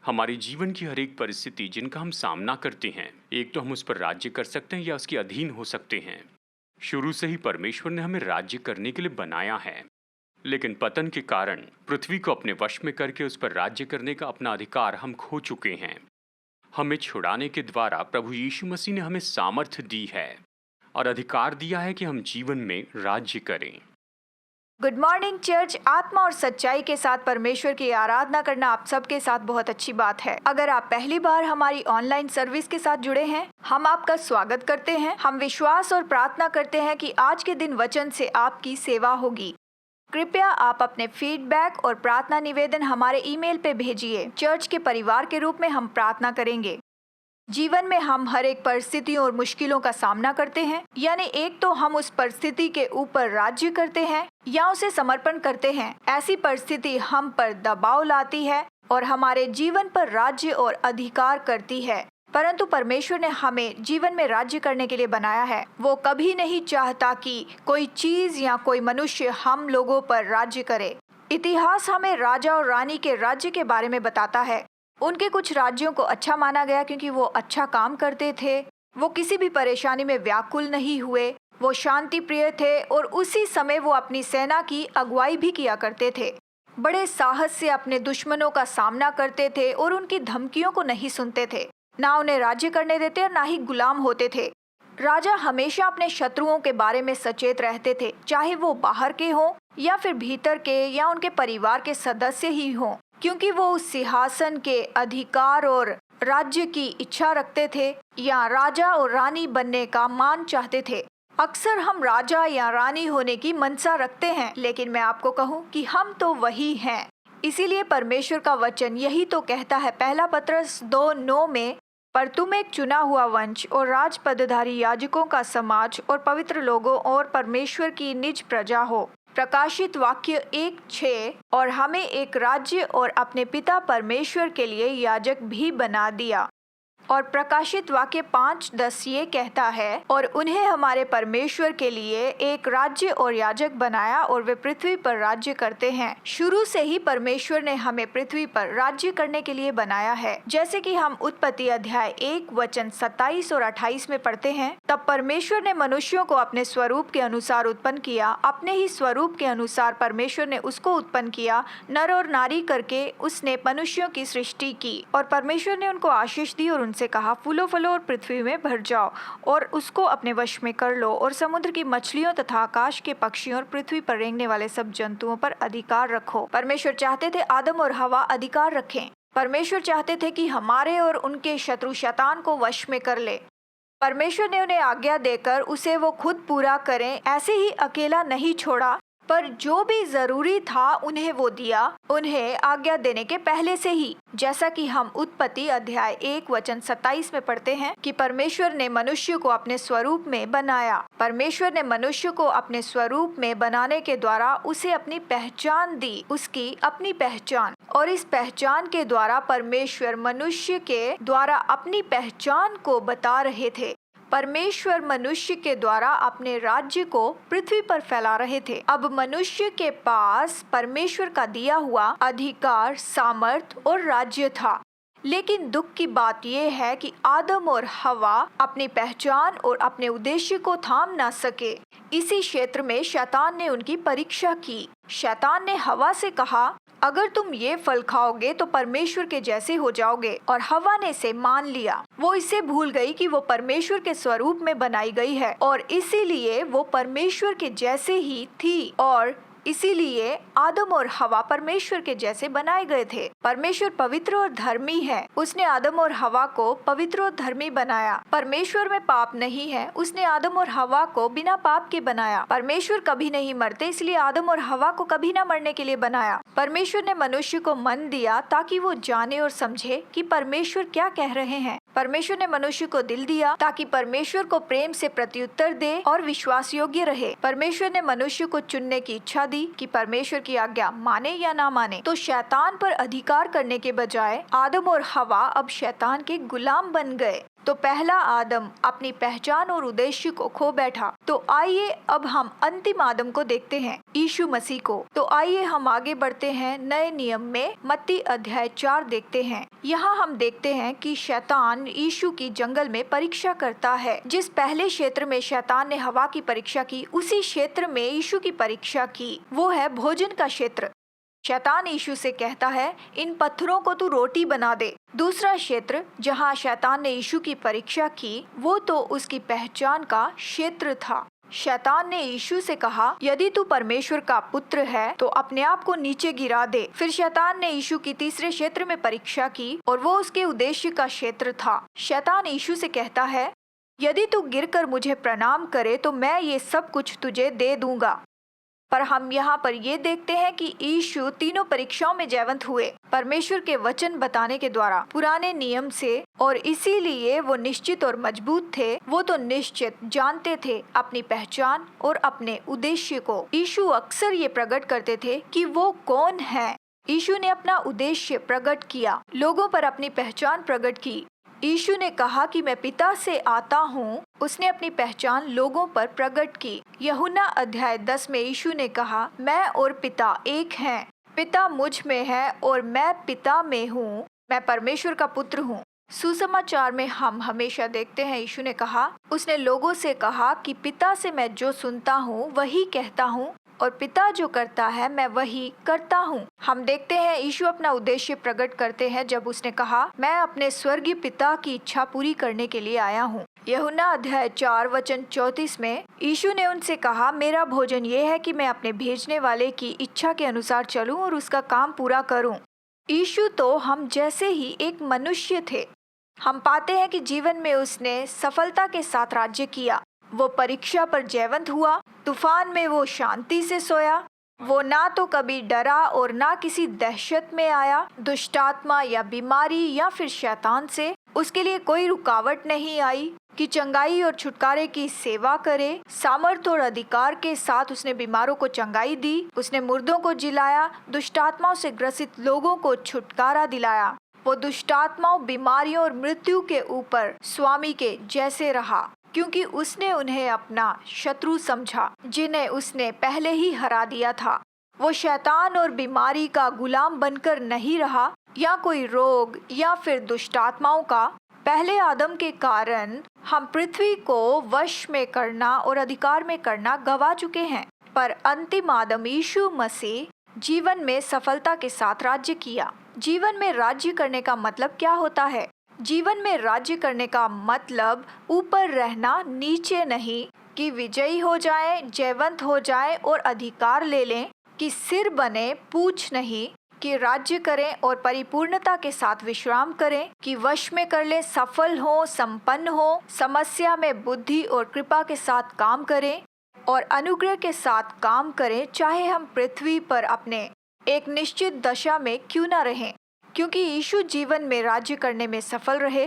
हमारे जीवन की हर एक परिस्थिति जिनका हम सामना करते हैं, एक तो हम उस पर राज्य कर सकते हैं या उसके अधीन हो सकते हैं। शुरू से ही परमेश्वर ने हमें राज्य करने के लिए बनाया है, लेकिन पतन के कारण पृथ्वी को अपने वश में करके उस पर राज्य करने का अपना अधिकार हम खो चुके हैं। हमें छुड़ाने के द्वारा प्रभु यीशु मसीह ने हमें सामर्थ्य दी है और अधिकार दिया है कि हम जीवन में राज्य करें। Good morning church. आत्मा और सच्चाई के साथ परमेश्वर की आराधना करना आप सबके साथ बहुत अच्छी बात है। अगर आप पहली बार हमारी ऑनलाइन सर्विस के साथ जुड़े हैं, हम आपका स्वागत करते हैं। हम विश्वास और प्रार्थना करते हैं कि आज के दिन वचन से आपकी सेवा होगी। कृपया आप अपने फीडबैक और प्रार्थना निवेदन हमारे ईमेल पे भेजिए। चर्च के परिवार के रूप में हम प्रार्थना करेंगे। जीवन में हम हर एक परिस्थितियों और मुश्किलों का सामना करते हैं, यानी एक तो हम उस परिस्थिति के ऊपर राज्य करते हैं या उसे समर्पण करते हैं। ऐसी परिस्थिति हम पर दबाव लाती है और हमारे जीवन पर राज्य और अधिकार करती है, परंतु परमेश्वर ने हमें जीवन में राज्य करने के लिए बनाया है। वो कभी नहीं चाहता कि कोई चीज या कोई मनुष्य हम लोगों पर राज्य करे। इतिहास हमें राजा और रानी के राज्य के बारे में बताता है। उनके कुछ राज्यों को अच्छा माना गया क्योंकि वो अच्छा काम करते थे, वो किसी भी परेशानी में व्याकुल नहीं हुए, वो शांति प्रिय थे और उसी समय वो अपनी सेना की अगुवाई भी किया करते थे। बड़े साहस से अपने दुश्मनों का सामना करते थे और उनकी धमकियों को नहीं सुनते थे। ना उन्हें राज्य करने देते और ना ही गुलाम होते थे। राजा हमेशा अपने शत्रुओं के बारे में सचेत रहते थे, चाहे वो बाहर के हों या फिर भीतर के या उनके परिवार के सदस्य ही हों, क्योंकि वो उस सिंहासन के अधिकार और राज्य की इच्छा रखते थे या राजा और रानी बनने का मान चाहते थे। अक्सर हम राजा या रानी होने की मनसा रखते हैं, लेकिन मैं आपको कहूँ कि हम तो वही हैं। इसीलिए परमेश्वर का वचन यही तो कहता है, पहला पत्रस 2:9 में, पर तुम एक चुना हुआ वंश और राज पदधारी याजकों का समाज और पवित्र लोगों और परमेश्वर की निज प्रजा हो। प्रकाशित वाक्य 1:6, और हमें एक राज्य और अपने पिता परमेश्वर के लिए याजक भी बना दिया। और प्रकाशित वाक्य 5:10 ये कहता है, और उन्हें हमारे परमेश्वर के लिए एक राज्य और याजक बनाया और वे पृथ्वी पर राज्य करते हैं। शुरू से ही परमेश्वर ने हमें पृथ्वी पर राज्य करने के लिए बनाया है। जैसे कि हम उत्पत्ति अध्याय 1 वचन 27 और 28 में पढ़ते हैं, तब परमेश्वर ने मनुष्यों को अपने स्वरूप के अनुसार उत्पन्न किया, अपने ही स्वरूप के अनुसार परमेश्वर ने उसको उत्पन्न किया, नर और नारी करके उसने मनुष्यों की सृष्टि की। और परमेश्वर ने उनको आशीष दी और से कहा, फूलो फलो और पृथ्वी में भर जाओ और उसको अपने वश में कर लो और समुद्र की मछलियों तथा आकाश के पक्षियों और पृथ्वी पर रेंगने वाले सब जंतुओं पर अधिकार रखो। परमेश्वर चाहते थे आदम और हवा अधिकार रखें। परमेश्वर चाहते थे कि हमारे और उनके शत्रु शैतान को वश में कर ले। परमेश्वर ने उन्हें आज्ञा देकर उसे वो खुद पूरा करें, ऐसे ही अकेला नहीं छोड़ा, पर जो भी जरूरी था उन्हें वो दिया, उन्हें आज्ञा देने के पहले से ही। जैसा कि हम उत्पत्ति अध्याय 1 वचन 27 में पढ़ते हैं कि परमेश्वर ने मनुष्य को अपने स्वरूप में बनाया। परमेश्वर ने मनुष्य को अपने स्वरूप में बनाने के द्वारा उसे अपनी पहचान दी, उसकी अपनी पहचान। और इस पहचान के द्वारा परमेश्वर मनुष्य के द्वारा अपनी पहचान को बता रहे थे। परमेश्वर मनुष्य के द्वारा अपने राज्य को पृथ्वी पर फैला रहे थे। अब मनुष्य के पास परमेश्वर का दिया हुआ अधिकार, सामर्थ और राज्य था। लेकिन दुख की बात यह है कि आदम और हवा अपनी पहचान और अपने उद्देश्य को थाम ना सके। इसी क्षेत्र में शैतान ने उनकी परीक्षा की। शैतान ने हवा से कहा, अगर तुम ये फल खाओगे तो परमेश्वर के जैसे हो जाओगे। और हवा ने इसे मान लिया। वो इसे भूल गई कि वो परमेश्वर के स्वरूप में बनाई गई है और इसीलिए वो परमेश्वर के जैसे ही थी, और इसीलिए आदम और हवा परमेश्वर के जैसे बनाए गए थे। परमेश्वर पवित्र और धर्मी है। उसने आदम और हवा को पवित्र और धर्मी बनाया। परमेश्वर में पाप नहीं है, उसने आदम और हवा को बिना पाप के बनाया। परमेश्वर कभी नहीं मरते, इसलिए आदम और हवा को कभी न मरने के लिए बनाया। परमेश्वर ने मनुष्य को मन दिया ताकि वो जाने और समझे कि परमेश्वर क्या कह रहे हैं। परमेश्वर ने मनुष्य को दिल दिया ताकि परमेश्वर को प्रेम से प्रत्युत्तर दे और विश्वास योग्य रहे। परमेश्वर ने मनुष्य को चुनने की इच्छा दी कि परमेश्वर की आज्ञा माने या ना माने। तो शैतान पर अधिकार करने के बजाय आदम और हवा अब शैतान के गुलाम बन गए। तो पहला आदम अपनी पहचान और उद्देश्य को खो बैठा। तो आइए अब हम अंतिम आदम को देखते हैं, यीशु मसीह को। तो आइए हम आगे बढ़ते हैं नए नियम में मत्ती अध्याय 4 देखते हैं। यहाँ हम देखते हैं कि शैतान यीशु की जंगल में परीक्षा करता है। जिस पहले क्षेत्र में शैतान ने हवा की परीक्षा की, उसी क्षेत्र में यीशु की परीक्षा की, वो है भोजन का क्षेत्र। शैतान यीशु से कहता है, इन पत्थरों को तू रोटी बना दे। दूसरा क्षेत्र जहाँ शैतान ने यीशु की परीक्षा की, वो तो उसकी पहचान का क्षेत्र था। शैतान ने यीशु से कहा, यदि तू परमेश्वर का पुत्र है तो अपने आप को नीचे गिरा दे। फिर शैतान ने यीशु की तीसरे क्षेत्र में परीक्षा की और वो उसके उद्देश्य का क्षेत्र था। शैतान यीशु से कहता है, यदि तू गिरकर मुझे प्रणाम करे तो मैं ये सब कुछ तुझे दे दूंगा। पर हम यहाँ पर ये देखते हैं कि यीशु तीनों परीक्षाओं में जयवंत हुए परमेश्वर के वचन बताने के द्वारा, पुराने नियम से, और इसीलिए वो निश्चित और मजबूत थे। वो तो निश्चित जानते थे अपनी पहचान और अपने उद्देश्य को। यीशु अक्सर ये प्रकट करते थे कि वो कौन है। यीशु ने अपना उद्देश्य प्रकट किया, लोगों पर अपनी पहचान प्रकट की। यीशु ने कहा कि मैं पिता से आता हूँ। उसने अपनी पहचान लोगों पर प्रकट की। यूहन्ना अध्याय 10 में यीशु ने कहा, मैं और पिता एक हैं। पिता मुझ में है और मैं पिता में हूँ। मैं परमेश्वर का पुत्र हूँ। सुसमाचार में हम हमेशा देखते हैं, यीशु ने कहा, उसने लोगों से कहा कि पिता से मैं जो सुनता हूँ वही कहता हूँ और पिता जो करता है मैं वही करता हूँ। हम देखते हैं यीशु अपना उद्देश्य प्रकट करते हैं जब उसने कहा, मैं अपने स्वर्गीय पिता की इच्छा पूरी करने के लिए आया हूँ। यूहन्ना अध्याय 4 वचन 34 में यीशु ने उनसे कहा, मेरा भोजन ये है कि मैं अपने भेजने वाले की इच्छा के अनुसार चलूं और उसका काम पूरा करूं। यीशु तो हम जैसे ही एक मनुष्य थे। हम पाते हैं कि जीवन में उसने सफलता के साथ राज्य किया। वो परीक्षा पर जयवंत हुआ। तूफान में वो शांति से सोया। वो ना तो कभी डरा और ना किसी दहशत में आया। दुष्टात्मा या बीमारी या फिर शैतान से उसके लिए कोई रुकावट नहीं आई कि चंगाई और छुटकारे की सेवा करे। सामर्थ और अधिकार के साथ उसने बीमारों को चंगाई दी। उसने मुर्दों को जिलाया। दुष्टात्माओं से ग्रसित लोगों को छुटकारा दिलाया। वो दुष्टात्माओं, बीमारियों और मृत्यु के ऊपर स्वामी के जैसे रहा, क्योंकि उसने उन्हें अपना शत्रु समझा जिन्हें उसने पहले ही हरा दिया था। वो शैतान और बीमारी का गुलाम बनकर नहीं रहा या कोई रोग या फिर दुष्टात्माओं का। पहले आदम के कारण हम पृथ्वी को वश में करना और अधिकार में करना गवा चुके हैं, पर अंतिम आदम यीशु मसीह जीवन में सफलता के साथ राज्य किया। जीवन में राज्य करने का मतलब क्या होता है? जीवन में राज्य करने का मतलब ऊपर रहना, नीचे नहीं, कि विजयी हो जाए, जयवंत हो जाए और अधिकार ले लें, कि सिर बने, पूछ नहीं, कि राज्य करें और परिपूर्णता के साथ विश्राम करें, कि वश में कर ले, सफल हो, संपन्न हो, समस्या में बुद्धि और कृपा के साथ काम करें और अनुग्रह के साथ काम करें, चाहे हम पृथ्वी पर अपने एक निश्चित दशा में क्यों न रहें। क्योंकि यीशु जीवन में राज्य करने में सफल रहे,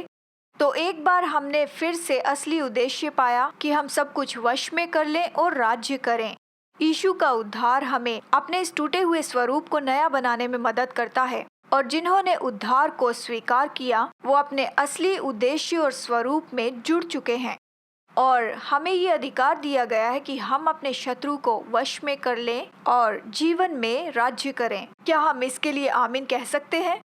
तो एक बार हमने फिर से असली उद्देश्य पाया कि हम सब कुछ वश में कर लें और राज्य करें। यीशु का उद्धार हमें अपने इस टूटे हुए स्वरूप को नया बनाने में मदद करता है, और जिन्होंने उद्धार को स्वीकार किया वो अपने असली उद्देश्य और स्वरूप में जुड़ चुके हैं। और हमें ये अधिकार दिया गया है कि हम अपने शत्रु को वश में कर लें और जीवन में राज्य करें। क्या हम इसके लिए आमीन कह सकते हैं?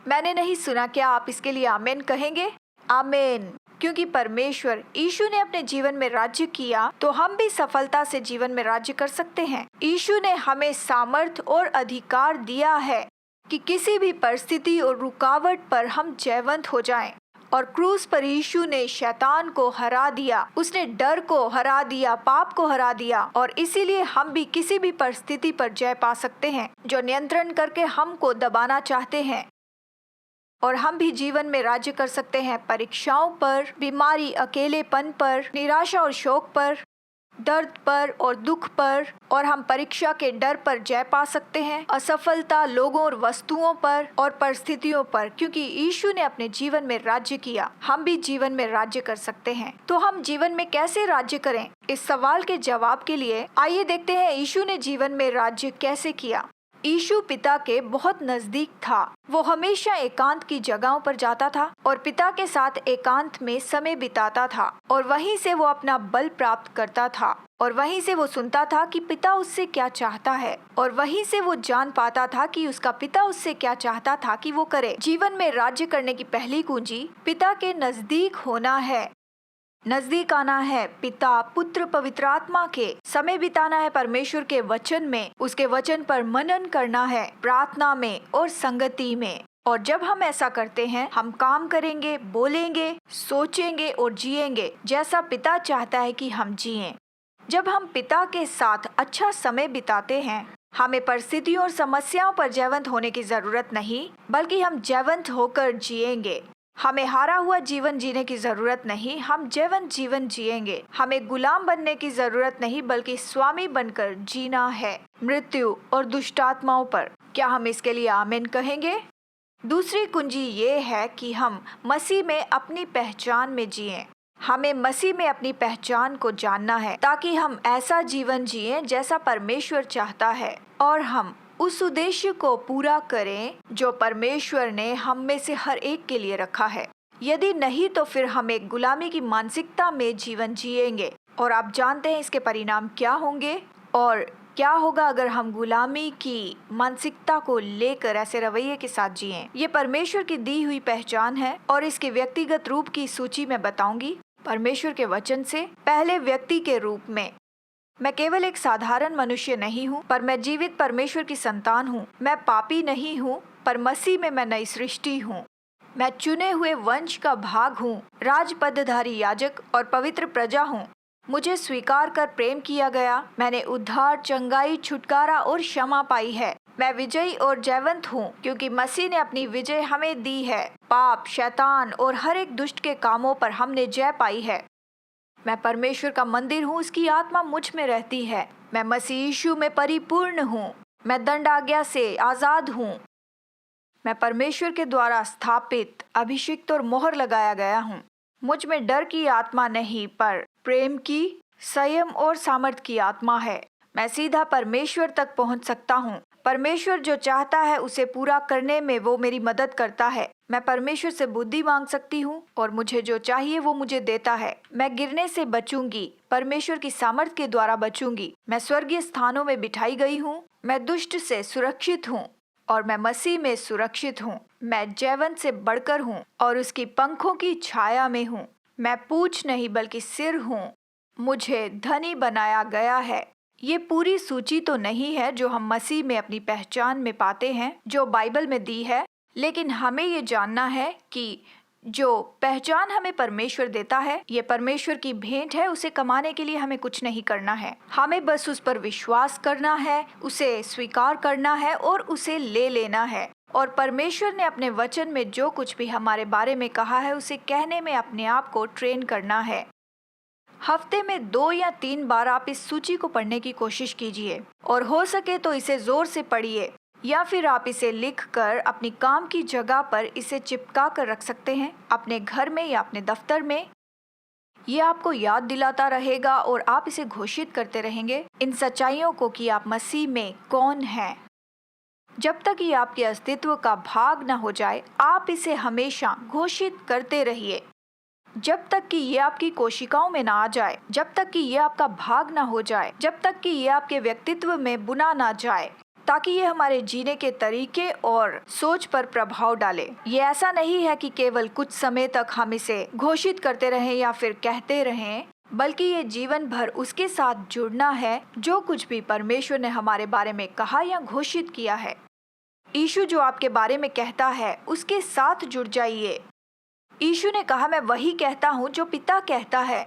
मैंने नहीं सुना, क्या आप इसके लिए आमीन कहेंगे? आमीन। क्योंकि परमेश्वर यीशु ने अपने जीवन में राज्य किया, तो हम भी सफलता से जीवन में राज्य कर सकते हैं। यीशु ने हमें सामर्थ और अधिकार दिया है कि किसी भी परिस्थिति और रुकावट पर हम जयवंत हो जाएं। और क्रूस पर यीशु ने शैतान को हरा दिया, उसने डर को हरा दिया, पाप को हरा दिया, और इसीलिए हम भी किसी भी परिस्थिति पर जय पा सकते हैं जो नियंत्रण करके हमको दबाना चाहते हैं। और हम भी जीवन में राज्य कर सकते हैं परीक्षाओं पर, बीमारी, अकेलेपन पर, निराशा और शोक पर, दर्द पर और दुख पर। और हम परीक्षा के डर पर जय पा सकते हैं, असफलता, लोगों और वस्तुओं पर और परिस्थितियों पर, क्योंकि यीशु ने अपने जीवन में राज्य किया। हम भी जीवन में राज्य कर सकते हैं। तो हम जीवन में कैसे राज्य करें? इस सवाल के जवाब के लिए आइए देखते हैं यीशु ने जीवन में राज्य कैसे किया। यीशु पिता के बहुत नजदीक था। वो हमेशा एकांत की जगहों पर जाता था और पिता के साथ एकांत में समय बिताता था और वहीं से वो अपना बल प्राप्त करता था और वहीं से वो सुनता था कि पिता उससे क्या चाहता है और वहीं से वो जान पाता था कि उसका पिता उससे क्या चाहता था कि वो करे। जीवन में राज्य करने की पहली कुंजी पिता के नजदीक होना है। नजदीक आना है पिता, पुत्र, पवित्र आत्मा के। समय बिताना है परमेश्वर के वचन में, उसके वचन पर मनन करना है, प्रार्थना में और संगति में। और जब हम ऐसा करते हैं, हम काम करेंगे, बोलेंगे, सोचेंगे और जिएंगे जैसा पिता चाहता है कि हम जिएं। जब हम पिता के साथ अच्छा समय बिताते हैं, हमें परिस्थितियों और समस्याओं पर जयवंत होने की जरूरत नहीं, बल्कि हम जयवंत होकर जिएंगे। हमें हारा हुआ जीवन जीने की जरूरत नहीं, हम जयवंत जीवन जिएंगे। हमें गुलाम बनने की जरूरत नहीं, बल्कि स्वामी बनकर जीना है मृत्यु और दुष्ट आत्माओं पर। क्या हम इसके लिए आमीन कहेंगे? दूसरी कुंजी ये है कि हम मसीह में अपनी पहचान में जिएं। हमें मसीह में अपनी पहचान को जानना है ताकि हम ऐसा जीवन जिएं जैसा परमेश्वर चाहता है और हम उस उद्देश्य को पूरा करें जो परमेश्वर ने हम में से हर एक के लिए रखा है। यदि नहीं तो फिर हम एक गुलामी की मानसिकता में जीवन जिएंगे और आप जानते हैं इसके परिणाम क्या होंगे और क्या होगा अगर हम गुलामी की मानसिकता को लेकर ऐसे रवैये के साथ जिएं। ये परमेश्वर की दी हुई पहचान है और इसके व्यक्तिगत रूप की सूची में बताऊंगी परमेश्वर के वचन से। पहले व्यक्ति के रूप में, मैं केवल एक साधारण मनुष्य नहीं हूँ, पर मैं जीवित परमेश्वर की संतान हूँ। मैं पापी नहीं हूँ, पर मसीह में मैं नई सृष्टि हूँ। मैं चुने हुए वंश का भाग हूँ, राजपदधारी याजक और पवित्र प्रजा हूँ। मुझे स्वीकार कर प्रेम किया गया। मैंने उद्धार, चंगाई, छुटकारा और क्षमा पाई है। मैं विजयी और जयवंत हूँ क्योंकि मसीह ने अपनी विजय हमें दी है। पाप, शैतान और हर एक दुष्ट के कामों पर हमने जय पाई है। मैं परमेश्वर का मंदिर हूँ, उसकी आत्मा मुझ में रहती है। मैं मसीह यीशु में परिपूर्ण हूँ। मैं दंड आज्ञा से आजाद हूँ। मैं परमेश्वर के द्वारा स्थापित, अभिषिक्त और मोहर लगाया गया हूँ। मुझ में डर की आत्मा नहीं, पर प्रेम की, संयम और सामर्थ की आत्मा है। मैं सीधा परमेश्वर तक पहुँच सकता हूँ। परमेश्वर जो चाहता है उसे पूरा करने में वो मेरी मदद करता है। मैं परमेश्वर से बुद्धि मांग सकती हूँ और मुझे जो चाहिए वो मुझे देता है। मैं गिरने से बचूंगी, परमेश्वर की सामर्थ के द्वारा बचूंगी। मैं स्वर्गीय स्थानों में बिठाई गई हूँ। मैं दुष्ट से सुरक्षित हूँ और मैं मसीह में सुरक्षित हूँ। मैं जयवंत से बढ़कर हूँ और उसकी पंखों की छाया में हूँ। मैं पूंछ नहीं बल्कि सिर हूँ। मुझे धनी बनाया गया है। ये पूरी सूची तो नहीं है जो हम मसीह में अपनी पहचान में पाते हैं, जो बाइबल में दी है, लेकिन हमें ये जानना है कि जो पहचान हमें परमेश्वर देता है, ये परमेश्वर की भेंट है। उसे कमाने के लिए हमें कुछ नहीं करना है, हमें बस उस पर विश्वास करना है, उसे स्वीकार करना है और उसे ले लेना है। और परमेश्वर ने अपने वचन में जो कुछ भी हमारे बारे में कहा है उसे कहने में अपने आप को ट्रेन करना है। हफ्ते में 2 या 3 बार आप इस सूची को पढ़ने की कोशिश कीजिए और हो सके तो इसे जोर से पढ़िए, या फिर आप इसे लिखकर अपनी काम की जगह पर इसे चिपका कर रख सकते हैं, अपने घर में या अपने दफ्तर में। ये आपको याद दिलाता रहेगा और आप इसे घोषित करते रहेंगे इन सच्चाइयों को कि आप मसीह में कौन हैं। जब तक ये आपके अस्तित्व का भाग न हो जाए, आप इसे हमेशा घोषित करते रहिए। जब तक कि ये आपकी कोशिकाओं में ना आ जाए, जब तक कि ये आपका भाग ना हो जाए, जब तक कि ये आपके व्यक्तित्व में बुना ना जाए, ताकि ये हमारे जीने के तरीके और सोच पर प्रभाव डाले। ये ऐसा नहीं है कि केवल कुछ समय तक हम इसे घोषित करते रहें या फिर कहते रहें, बल्कि ये जीवन भर उसके साथ जुड़ना है जो कुछ भी परमेश्वर ने हमारे बारे में कहा या घोषित किया है। यीशु जो आपके बारे में कहता है उसके साथ जुड़ जाइए। यीशु ने कहा, मैं वही कहता हूँ जो पिता कहता है।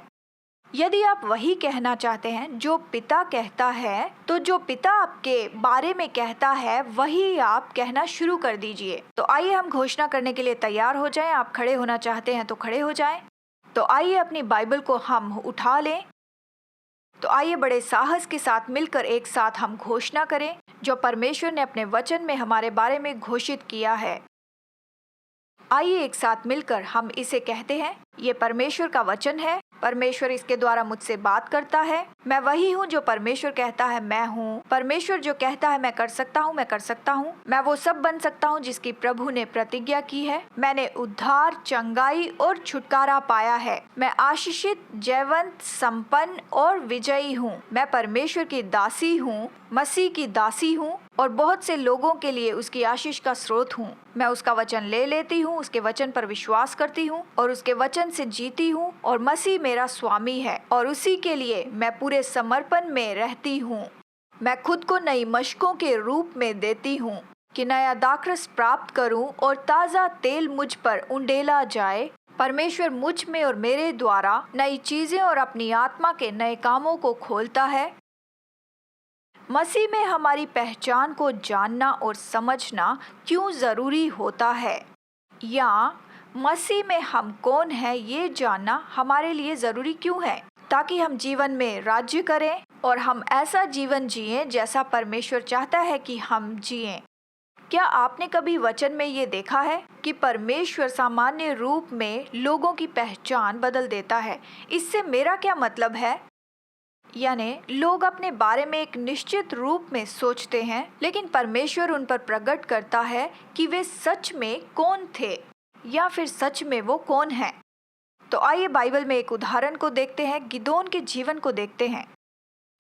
यदि आप वही कहना चाहते हैं जो पिता कहता है, तो जो पिता आपके बारे में कहता है वही आप कहना शुरू कर दीजिए। तो आइए हम घोषणा करने के लिए तैयार हो जाएं। आप खड़े होना चाहते हैं तो खड़े हो जाएं। तो आइए अपनी बाइबल को हम उठा लें। तो आइए बड़े साहस के साथ मिलकर एक साथ हम घोषणा करें जो परमेश्वर ने अपने वचन में हमारे बारे में घोषित किया है। आइए एक साथ मिलकर हम इसे कहते हैं, ये परमेश्वर का वचन है। परमेश्वर इसके द्वारा मुझसे बात करता है। मैं वही हूँ जो परमेश्वर कहता है मैं हूँ। परमेश्वर जो कहता है मैं कर सकता हूँ, मैं कर सकता हूँ। मैं वो सब बन सकता हूँ जिसकी प्रभु ने प्रतिज्ञा की है। मैंने उद्धार, चंगाई और छुटकारा पाया है। मैं आशीषित, जयवंत, संपन्न और विजयी हूँ। मैं परमेश्वर की दासी हूँ, मसीह की दासी हूँ और बहुत से लोगों के लिए उसकी आशीष का स्रोत हूँ। मैं उसका वचन ले लेती हूँ, उसके वचन पर विश्वास करती हूँ और उसके वचन से जीती हूँ और मसीह मेरा स्वामी है और उसी के लिए मैं पूरे समर्पण में रहती हूँ। मैं खुद को नई मशकों के रूप में देती हूँ कि नया दाखरस प्राप्त करूँ और ताज़ा तेल मुझ पर उंडेला जाए। परमेश्वर मुझ में और मेरे द्वारा नई चीजें और अपनी आत्मा के नए कामों को खोलता है। मसीह में हमारी पहचान को जानना और समझना क्यों ज़रूरी होता है, या मसीह में हम कौन हैं ये जानना हमारे लिए ज़रूरी क्यों है, ताकि हम जीवन में राज्य करें और हम ऐसा जीवन जिएं जैसा परमेश्वर चाहता है कि हम जिएं। क्या आपने कभी वचन में ये देखा है कि परमेश्वर सामान्य रूप में लोगों की पहचान बदल देता है? इससे मेरा क्या मतलब है? यानी लोग अपने बारे में एक निश्चित रूप में सोचते हैं, लेकिन परमेश्वर उन पर प्रकट करता है कि वे सच में कौन थे या फिर सच में वो कौन है। तो आइए बाइबल में एक उदाहरण को देखते हैं। गिदोन के जीवन को देखते हैं।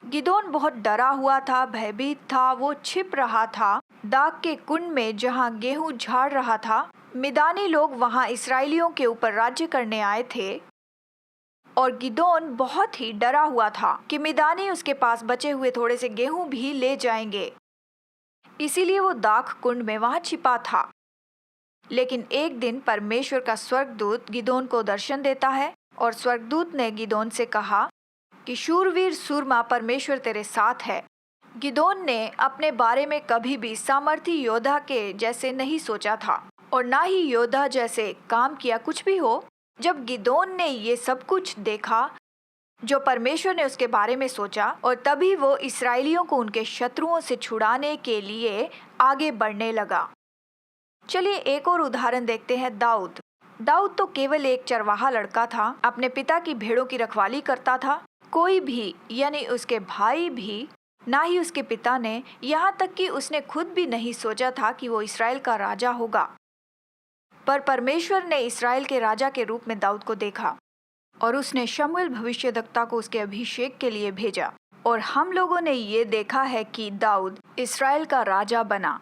गिदोन बहुत डरा हुआ था, भयभीत था। वो छिप रहा था दाग के कुंड में जहाँ गेहूं झाड़ रहा था। मिदानी लोग वहाँ इसराइलियों के ऊपर राज्य करने आए थे और गिदोन बहुत ही डरा हुआ था कि मिदानी उसके पास बचे हुए थोड़े से गेहूं भी ले जाएंगे। इसीलिए वो दाख कुंड में वहां छिपा था। लेकिन एक दिन परमेश्वर का स्वर्गदूत गिदोन को दर्शन देता है और स्वर्गदूत ने गिदोन से कहा कि शूरवीर सूरमा, परमेश्वर तेरे साथ है। गिदोन ने अपने बारे में कभी भी सामर्थी योद्धा के जैसे नहीं सोचा था और ना ही योद्धा जैसे काम किया कुछ भी हो। जब गिदोन ने ये सब कुछ देखा जो परमेश्वर ने उसके बारे में सोचा, और तभी वो इस्राएलियों को उनके शत्रुओं से छुड़ाने के लिए आगे बढ़ने लगा। चलिए एक और उदाहरण देखते हैं। दाऊद तो केवल एक चरवाहा लड़का था। अपने पिता की भेड़ों की रखवाली करता था। कोई भी, यानी उसके भाई भी, ना ही उसके पिता ने, यहाँ तक कि उसने खुद भी नहीं सोचा था कि वो इसराइल का राजा होगा। पर परमेश्वर ने इसराइल के राजा के रूप में दाऊद को देखा और उसने शमूएल भविष्यद्वक्ता को उसके अभिषेक के लिए भेजा और हम लोगों ने ये देखा है कि दाऊद इसराइल का राजा बना।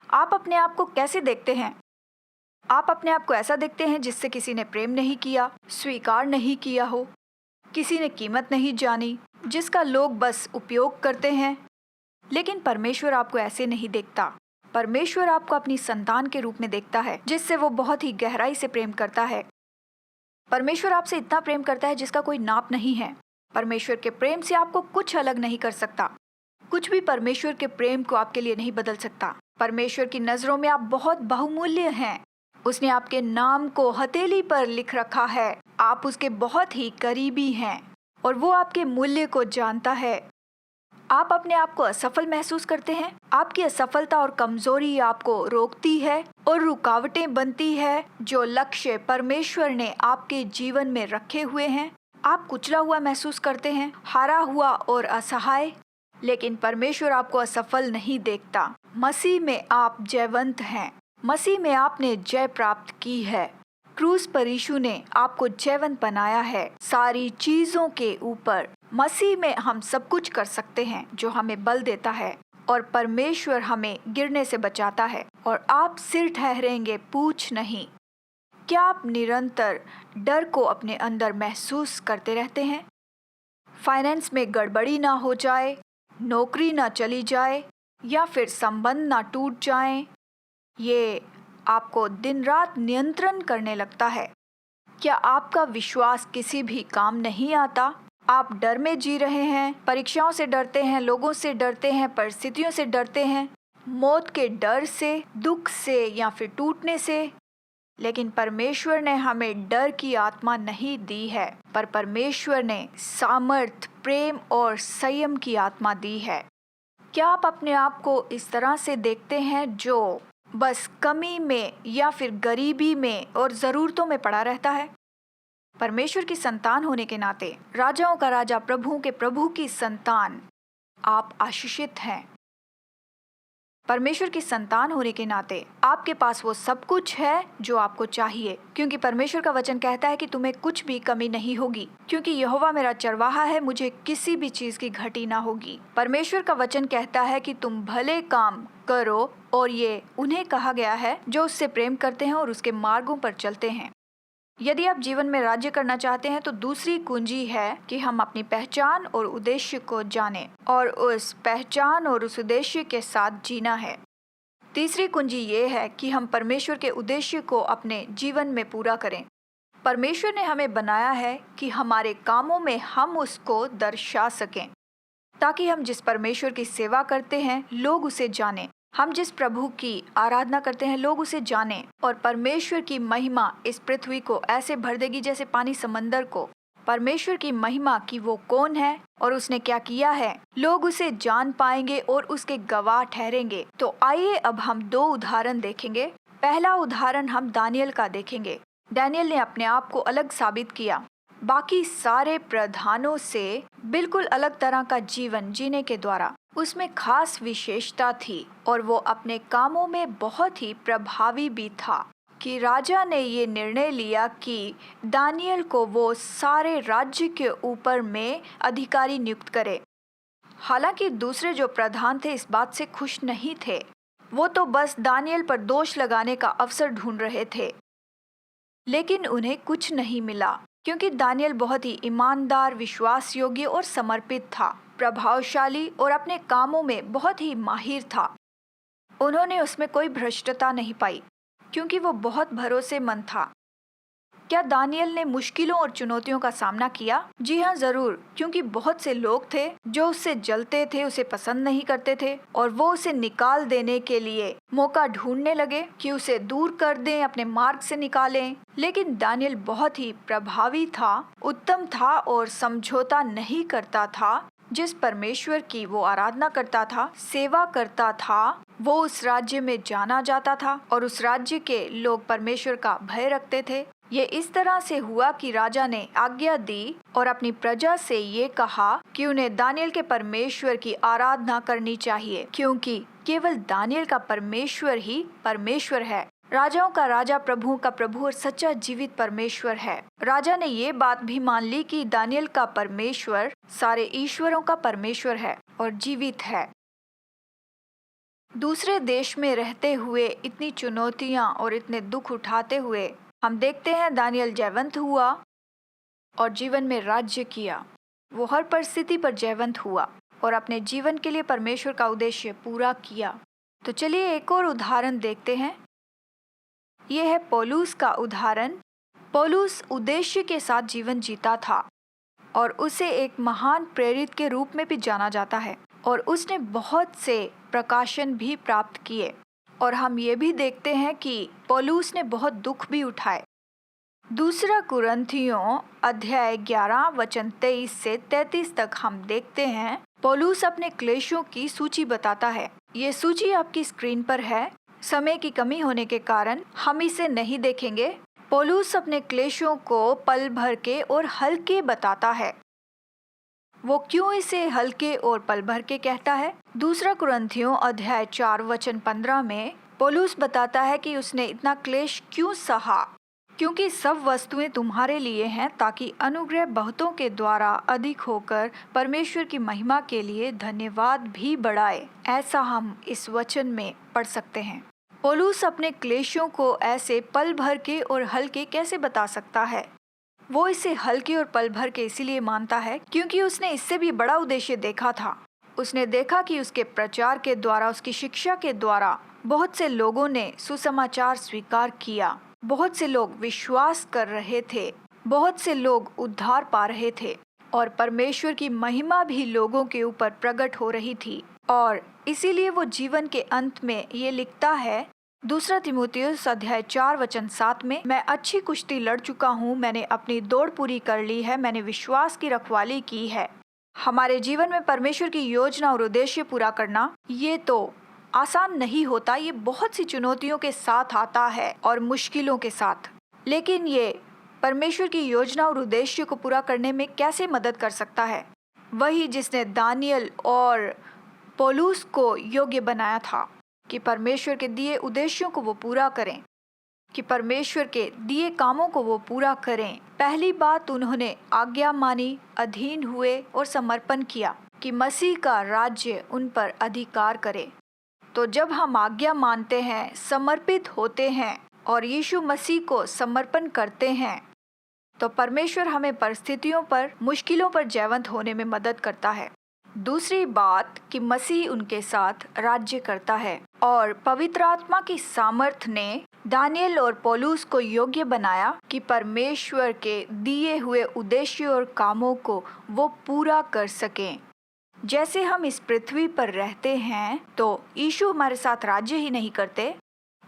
आप अपने आप को कैसे देखते हैं? आप अपने आप को ऐसा देखते हैं जिससे किसी ने प्रेम नहीं किया, स्वीकार नहीं किया हो, किसी ने कीमत नहीं जानी, जिसका लोग बस उपयोग करते हैं। लेकिन परमेश्वर आपको ऐसे नहीं देखता। परमेश्वर आपको अपनी संतान के रूप में देखता है, जिससे वो बहुत ही गहराई से प्रेम करता है। परमेश्वर आपसे इतना प्रेम करता है जिसका कोई नाप नहीं है। परमेश्वर के प्रेम से आपको कुछ अलग नहीं कर सकता। कुछ भी परमेश्वर के प्रेम को आपके लिए नहीं बदल सकता। परमेश्वर की नजरों में आप बहुत बहुमूल्य हैं। उसने आपके नाम को हथेली पर लिख रखा है। आप उसके बहुत ही करीबी हैं और वो आपके मूल्य को जानता है। आप अपने आप को असफल महसूस करते हैं। आपकी असफलता और कमजोरी आपको रोकती है और रुकावटें बनती है जो लक्ष्य परमेश्वर ने आपके जीवन में रखे हुए हैं। आप कुचला हुआ महसूस करते हैं, हारा हुआ और असहाय। लेकिन परमेश्वर आपको असफल नहीं देखता। मसीह में आप जयवंत हैं। मसीह में आपने जय प्राप्त की है। क्रूस पर यीशु ने आपको जयवंत बनाया है सारी चीजों के ऊपर। मसीह में हम सब कुछ कर सकते हैं जो हमें बल देता है और परमेश्वर हमें गिरने से बचाता है। और आप सिर ठहरेंगे, पूछ नहीं। क्या आप निरंतर डर को अपने अंदर महसूस करते रहते हैं? फाइनेंस में गड़बड़ी ना हो जाए, नौकरी ना चली जाए या फिर संबंध ना टूट जाएं, ये आपको दिन रात नियंत्रण करने लगता है। क्या आपका विश्वास किसी भी काम नहीं आता? आप डर में जी रहे हैं, परीक्षाओं से डरते हैं, लोगों से डरते हैं, परिस्थितियों से डरते हैं, मौत के डर से, दुख से या फिर टूटने से। लेकिन परमेश्वर ने हमें डर की आत्मा नहीं दी है, पर परमेश्वर ने सामर्थ, प्रेम और संयम की आत्मा दी है। क्या आप अपने आप को इस तरह से देखते हैं जो बस कमी में या फिर गरीबी में और ज़रूरतों में पड़ा रहता है? परमेश्वर की संतान होने के नाते, राजाओं का राजा, प्रभुओं के प्रभु की संतान, आप आशीषित हैं। परमेश्वर की संतान होने के नाते आपके पास वो सब कुछ है जो आपको चाहिए, क्योंकि परमेश्वर का वचन कहता है कि तुम्हें कुछ भी कमी नहीं होगी, क्योंकि यहोवा मेरा चरवाहा है, मुझे किसी भी चीज की घटी ना होगी। परमेश्वर का वचन कहता है कि तुम भले काम करो, और ये उन्हें कहा गया है जो उससे प्रेम करते हैं और उसके मार्गों पर चलते हैं। यदि आप जीवन में राज्य करना चाहते हैं तो दूसरी कुंजी है कि हम अपनी पहचान और उद्देश्य को जानें और उस पहचान और उस उद्देश्य के साथ जीना है। तीसरी कुंजी ये है कि हम परमेश्वर के उद्देश्य को अपने जीवन में पूरा करें। परमेश्वर ने हमें बनाया है कि हमारे कामों में हम उसको दर्शा सकें, ताकि हम जिस परमेश्वर की सेवा करते हैं लोग उसे जानें। हम जिस प्रभु की आराधना करते हैं लोग उसे जानें, और परमेश्वर की महिमा इस पृथ्वी को ऐसे भर देगी जैसे पानी समंदर को। परमेश्वर की महिमा कि वो कौन है और उसने क्या किया है, लोग उसे जान पाएंगे और उसके गवाह ठहरेंगे। तो आइए अब हम 2 उदाहरण देखेंगे। पहला उदाहरण हम दानियल का देखेंगे। दानियल ने अपने आप को अलग साबित किया, बाकी सारे प्रधानों से बिल्कुल अलग तरह का जीवन जीने के द्वारा। उसमें खास विशेषता थी और वो अपने कामों में बहुत ही प्रभावी भी था कि राजा ने ये निर्णय लिया कि दानियल को वो सारे राज्य के ऊपर में अधिकारी नियुक्त करे। हालांकि दूसरे जो प्रधान थे इस बात से खुश नहीं थे, वो तो बस दानियल पर दोष लगाने का अवसर ढूंढ रहे थे, लेकिन उन्हें कुछ नहीं मिला, क्योंकि दानियल बहुत ही ईमानदार, विश्वास योग्य और समर्पित था, प्रभावशाली और अपने कामों में बहुत ही माहिर था। उन्होंने उसमें कोई भ्रष्टता नहीं पाई, क्योंकि वो बहुत भरोसेमंद था। क्या दानियल ने मुश्किलों और चुनौतियों का सामना किया? जी हाँ, जरूर, क्योंकि बहुत से लोग थे जो उससे जलते थे, उसे पसंद नहीं करते थे, और वो उसे निकाल देने के लिए मौका ढूंढने लगे कि उसे दूर कर दें, अपने मार्ग से निकालें। लेकिन दानियल बहुत ही प्रभावी था, उत्तम था और समझौता नहीं करता था। जिस परमेश्वर की वो आराधना करता था, सेवा करता था, वो उस राज्य में जाना जाता था और उस राज्य के लोग परमेश्वर का भय रखते थे। ये इस तरह से हुआ कि राजा ने आज्ञा दी और अपनी प्रजा से ये कहा कि उन्हें दानियल के परमेश्वर की आराधना करनी चाहिए, क्योंकि केवल दानियल का परमेश्वर ही परमेश्वर है। राजाओं का राजा, प्रभुओं का प्रभु और सच्चा जीवित परमेश्वर है। राजा ने ये बात भी मान ली कि दानियल का परमेश्वर सारे ईश्वरों का परमेश्वर है और जीवित है। दूसरे देश में रहते हुए इतनी चुनौतियां और इतने दुख उठाते हुए हम देखते हैं दानियल जयवंत हुआ और जीवन में राज्य किया। वो हर परिस्थिति पर जयवंत हुआ और अपने जीवन के लिए परमेश्वर का उद्देश्य पूरा किया। तो चलिए एक और उदाहरण देखते हैं। ये है पौलुस का उदाहरण। पौलुस उद्देश्य के साथ जीवन जीता था और उसे एक महान प्रेरित के रूप में भी जाना जाता है, और उसने बहुत से प्रकाशन भी प्राप्त किए। और हम ये भी देखते हैं कि पौलुस ने बहुत दुख भी उठाए। दूसरा कुरिन्थियों अध्याय 11 वचन 23 से 33 तक हम देखते हैं पौलुस अपने क्लेशों की सूची बताता है। ये सूची आपकी स्क्रीन पर है। समय की कमी होने के कारण हम इसे नहीं देखेंगे। पौलुस अपने क्लेशों को पल भर के और हल्के बताता है। वो क्यों इसे हल्के और पल भर के कहता है? दूसरा कुरिन्थियों अध्याय 4 वचन 15 में पौलुस बताता है कि उसने इतना क्लेश क्यों सहा, क्योंकि सब वस्तुएं तुम्हारे लिए हैं, ताकि अनुग्रह बहुतों के द्वारा अधिक होकर परमेश्वर की महिमा के लिए धन्यवाद भी बढ़ाए। ऐसा हम इस वचन में पढ़ सकते हैं। पौलुस अपने क्लेशों को ऐसे पल भर के और हल्के कैसे बता सकता है? वो इसे हल्के और पल भर के इसीलिए मानता है क्योंकि उसने इससे भी बड़ा उद्देश्य देखा था। उसने देखा कि उसके प्रचार के द्वारा, उसकी शिक्षा के द्वारा बहुत से लोगों ने सुसमाचार स्वीकार किया, बहुत से लोग विश्वास कर रहे थे, बहुत से लोग उद्धार पा रहे थे और परमेश्वर की महिमा भी लोगों के ऊपर प्रकट हो रही थी। और इसीलिए वो जीवन के अंत में ये लिखता है, दूसरा तीमुथियुस अध्याय 4 वचन 7 में, मैं अच्छी कुश्ती लड़ चुका हूँ, मैंने अपनी दौड़ पूरी कर ली है, मैंने विश्वास की रखवाली की है। हमारे जीवन में परमेश्वर की योजना और उद्देश्य पूरा करना, ये तो आसान नहीं होता, ये बहुत सी चुनौतियों के साथ आता है और मुश्किलों के साथ। लेकिन ये परमेश्वर की योजना और उद्देश्य को पूरा करने में कैसे मदद कर सकता है? वही जिसने दानियल और पौलुस को योग्य बनाया था कि परमेश्वर के दिए उद्देश्यों को वो पूरा करें, कि परमेश्वर के दिए कामों को वो पूरा करें। पहली बात, उन्होंने आज्ञा मानी, अधीन हुए और समर्पण किया कि मसीह का राज्य उन पर अधिकार करे। तो जब हम आज्ञा मानते हैं, समर्पित होते हैं और यीशु मसीह को समर्पण करते हैं, तो परमेश्वर हमें परिस्थितियों पर, मुश्किलों पर जयवंत होने में मदद करता है। दूसरी बात कि मसीह उनके साथ राज्य करता है और पवित्र आत्मा की सामर्थ ने दानियल और पौलुस को योग्य बनाया कि परमेश्वर के दिए हुए उद्देश्य और कामों को वो पूरा कर सकें। जैसे हम इस पृथ्वी पर रहते हैं तो यीशु हमारे साथ राज्य ही नहीं करते,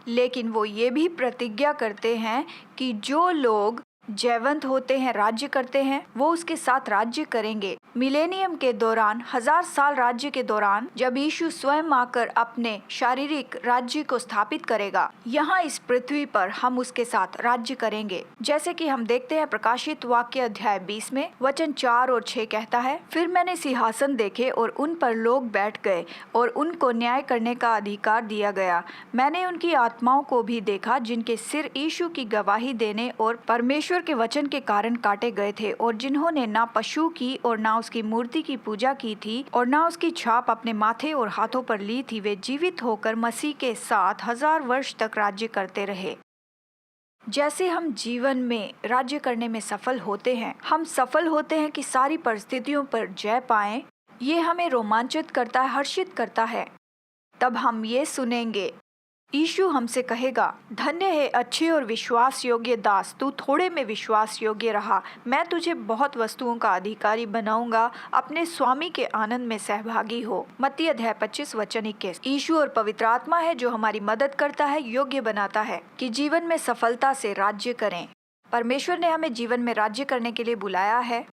लेकिन वो ये भी प्रतिज्ञा करते हैं कि जो लोग जयवंत होते हैं, राज्य करते हैं, वो उसके साथ राज्य करेंगे। मिलेनियम के दौरान, 1000 साल राज्य के दौरान, जब यीशु स्वयं आकर अपने शारीरिक राज्य को स्थापित करेगा, यहाँ इस पृथ्वी पर हम उसके साथ राज्य करेंगे। जैसे कि हम देखते हैं प्रकाशित वाक्य अध्याय 20 में वचन 4 और 6 कहता है, फिर मैंने सिंहासन देखे और उन पर लोग बैठ गए और उनको न्याय करने का अधिकार दिया गया। मैंने उनकी आत्माओं को भी देखा जिनके सिर यीशु की गवाही देने और परमेश्वर के वचन के कारण काटे गए थे, और जिन्होंने ना पशु की और ना उसकी मूर्ति की पूजा की थी और ना उसकी छाप अपने माथे और हाथों पर ली थी। वे जीवित होकर मसीह के साथ 1000 वर्ष तक राज्य करते रहे। जैसे हम जीवन में राज्य करने में सफल होते हैं, हम सफल होते हैं कि सारी परिस्थितियों पर जय पाएं। ये हमें रोमांचित करता है, हर्षित करता है। तब हम ये सुनेंगे, यीशु हमसे कहेगा, धन्य है अच्छे और विश्वास योग्य दास, तू थोड़े में विश्वास योग्य रहा, मैं तुझे बहुत वस्तुओं का अधिकारी बनाऊंगा, अपने स्वामी के आनंद में सहभागी हो। मत्ती अध्याय 25 वचन 21। यीशु और पवित्र आत्मा है जो हमारी मदद करता है, योग्य बनाता है कि जीवन में सफलता से राज्य करें। परमेश्वर ने हमें जीवन में राज्य करने के लिए बुलाया है।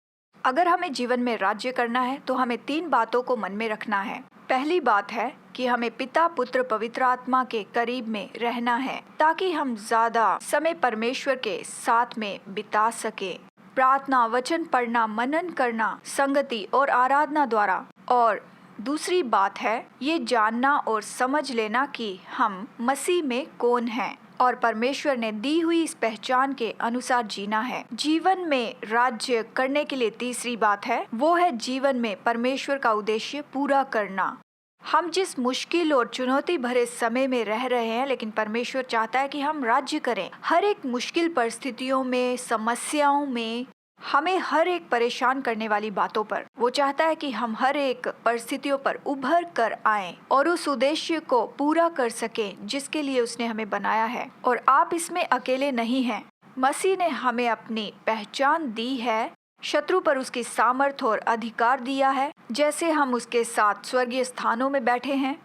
अगर हमें जीवन में राज्य करना है तो हमें 3 बातों को मन में रखना है। पहली बात है कि हमें पिता, पुत्र, पवित्र आत्मा के करीब में रहना है ताकि हम ज्यादा समय परमेश्वर के साथ में बिता सके। प्रार्थना, वचन पढ़ना, मनन करना, संगति और आराधना द्वारा। और दूसरी बात है ये जानना और समझ लेना कि हम मसीह में कौन हैं और परमेश्वर ने दी हुई इस पहचान के अनुसार जीना है। जीवन में राज्य करने के लिए तीसरी बात है, वो है जीवन में परमेश्वर का उद्देश्य पूरा करना। हम जिस मुश्किल और चुनौती भरे समय में रह रहे हैं, लेकिन परमेश्वर चाहता है कि हम राज्य करें। हर एक मुश्किल परिस्थितियों में, समस्याओं में, हमें हर एक परेशान करने वाली बातों पर वो चाहता है कि हम हर एक परिस्थितियों पर उभर कर आएं और उस उद्देश्य को पूरा कर सकें जिसके लिए उसने हमें बनाया है। और आप इसमें अकेले नहीं हैं। मसीह ने हमें अपनी पहचान दी है, शत्रु पर उसकी सामर्थ और अधिकार दिया है। जैसे हम उसके साथ स्वर्गीय स्थानों में बैठे हैं,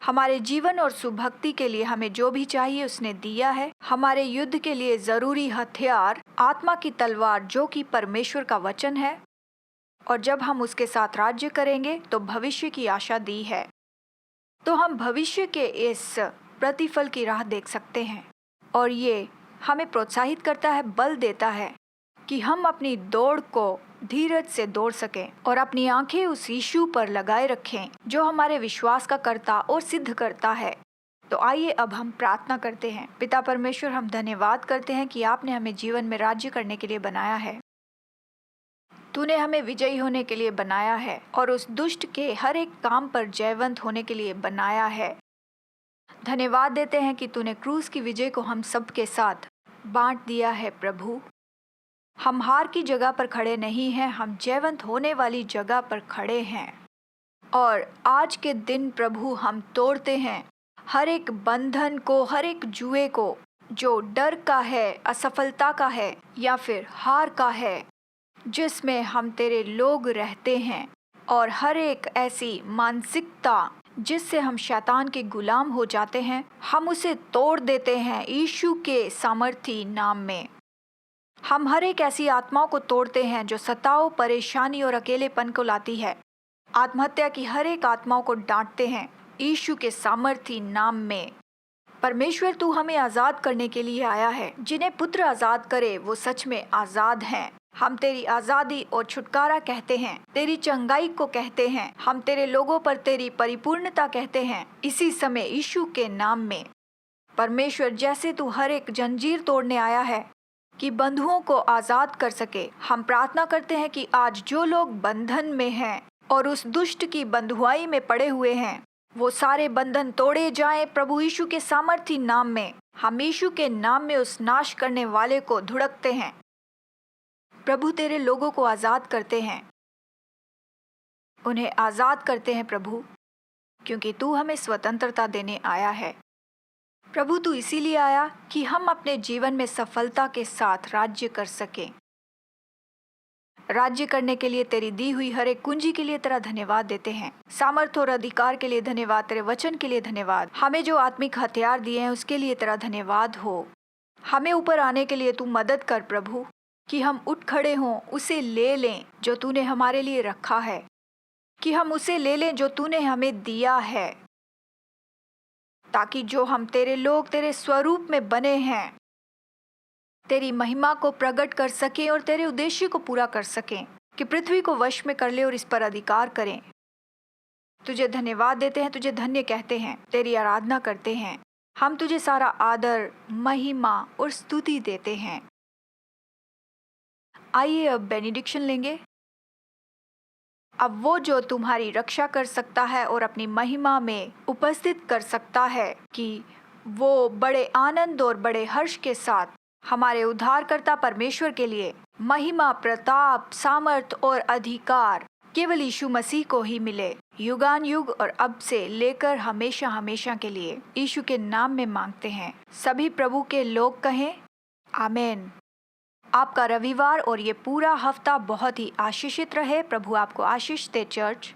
हमारे जीवन और सुभक्ति के लिए हमें जो भी चाहिए उसने दिया है। हमारे युद्ध के लिए जरूरी हथियार आत्मा की तलवार जो कि परमेश्वर का वचन है, और जब हम उसके साथ राज्य करेंगे तो भविष्य की आशा दी है। तो हम भविष्य के इस प्रतिफल की राह देख सकते हैं और ये हमें प्रोत्साहित करता है, बल देता है कि हम अपनी दौड़ को धीरज से दौड़ सकें और अपनी आंखें उस यीशु पर लगाए रखें जो हमारे विश्वास का कर्ता और सिद्ध करता है। तो आइए अब हम प्रार्थना करते हैं। पिता परमेश्वर, हम धन्यवाद करते हैं कि आपने हमें जीवन में राज्य करने के लिए बनाया है। तूने हमें विजयी होने के लिए बनाया है और उस दुष्ट के हर एक काम पर जयवंत होने के लिए बनाया है। धन्यवाद देते हैं कि तूने क्रूस की विजय को हम सबके साथ बांट दिया है। प्रभु, हम हार की जगह पर खड़े नहीं हैं, हम जयवंत होने वाली जगह पर खड़े हैं। और आज के दिन प्रभु हम तोड़ते हैं हर एक बंधन को, हर एक जुए को जो डर का है, असफलता का है या फिर हार का है, जिसमें हम तेरे लोग रहते हैं, और हर एक ऐसी मानसिकता जिससे हम शैतान के गुलाम हो जाते हैं, हम उसे तोड़ देते हैं यीशु के सामर्थी नाम में। हम हर एक ऐसी आत्माओं को तोड़ते हैं जो सताव, परेशानी और अकेलेपन को लाती है। आत्महत्या की हर एक आत्माओं को डांटते हैं, यीशु के सामर्थी नाम में। परमेश्वर तू हमें आजाद करने के लिए आया है। जिन्हें पुत्र आजाद करे वो सच में आजाद हैं। हम तेरी आजादी और छुटकारा कहते हैं, तेरी चंगाई को कहते हैं। हम तेरे लोगों पर तेरी परिपूर्णता कहते हैं इसी समय यीशु के नाम में। परमेश्वर जैसे तू हर एक जंजीर तोड़ने आया है कि बंधुओं को आजाद कर सके, हम प्रार्थना करते हैं कि आज जो लोग बंधन में हैं और उस दुष्ट की बंधुआई में पड़े हुए हैं, वो सारे बंधन तोड़े जाएं प्रभु यीशु के सामर्थी नाम में। हम यीशु के नाम में उस नाश करने वाले को धुड़कते हैं। प्रभु तेरे लोगों को आजाद करते हैं, उन्हें आजाद करते हैं प्रभु, क्योंकि तू हमें स्वतंत्रता देने आया है। प्रभु तू इसीलिए आया कि हम अपने जीवन में सफलता के साथ राज्य कर सकें। राज्य करने के लिए तेरी दी हुई हर एक कुंजी के लिए तेरा धन्यवाद देते हैं। सामर्थ्य और अधिकार के लिए धन्यवाद, तेरे वचन के लिए धन्यवाद। हमें जो आत्मिक हथियार दिए हैं उसके लिए तेरा धन्यवाद हो। हमें ऊपर आने के लिए तू मदद कर प्रभु, कि हम उठ खड़े हों, उसे ले लें जो तूने हमारे लिए रखा है, कि हम उसे ले लें जो तूने हमें दिया है, ताकि जो हम तेरे लोग तेरे स्वरूप में बने हैं तेरी महिमा को प्रकट कर सकें और तेरे उद्देश्य को पूरा कर सकें, कि पृथ्वी को वश में कर ले और इस पर अधिकार करें। तुझे धन्यवाद देते हैं, तुझे धन्य कहते हैं, तेरी आराधना करते हैं। हम तुझे सारा आदर, महिमा और स्तुति देते हैं। आइए अब बेनिडिक्शन लेंगे। अब वो जो तुम्हारी रक्षा कर सकता है और अपनी महिमा में उपस्थित कर सकता है, कि वो बड़े आनंद और बड़े हर्ष के साथ हमारे उद्धारकर्ता परमेश्वर के लिए महिमा, प्रताप, सामर्थ और अधिकार केवल यीशु मसीह को ही मिले, युगान युग और अब से लेकर हमेशा हमेशा के लिए। यीशु के नाम में मांगते हैं। सभी प्रभु के लोग कहें आमीन। आपका रविवार और ये पूरा हफ्ता बहुत ही आशीषित रहे। प्रभु आपको आशीष दे चर्च।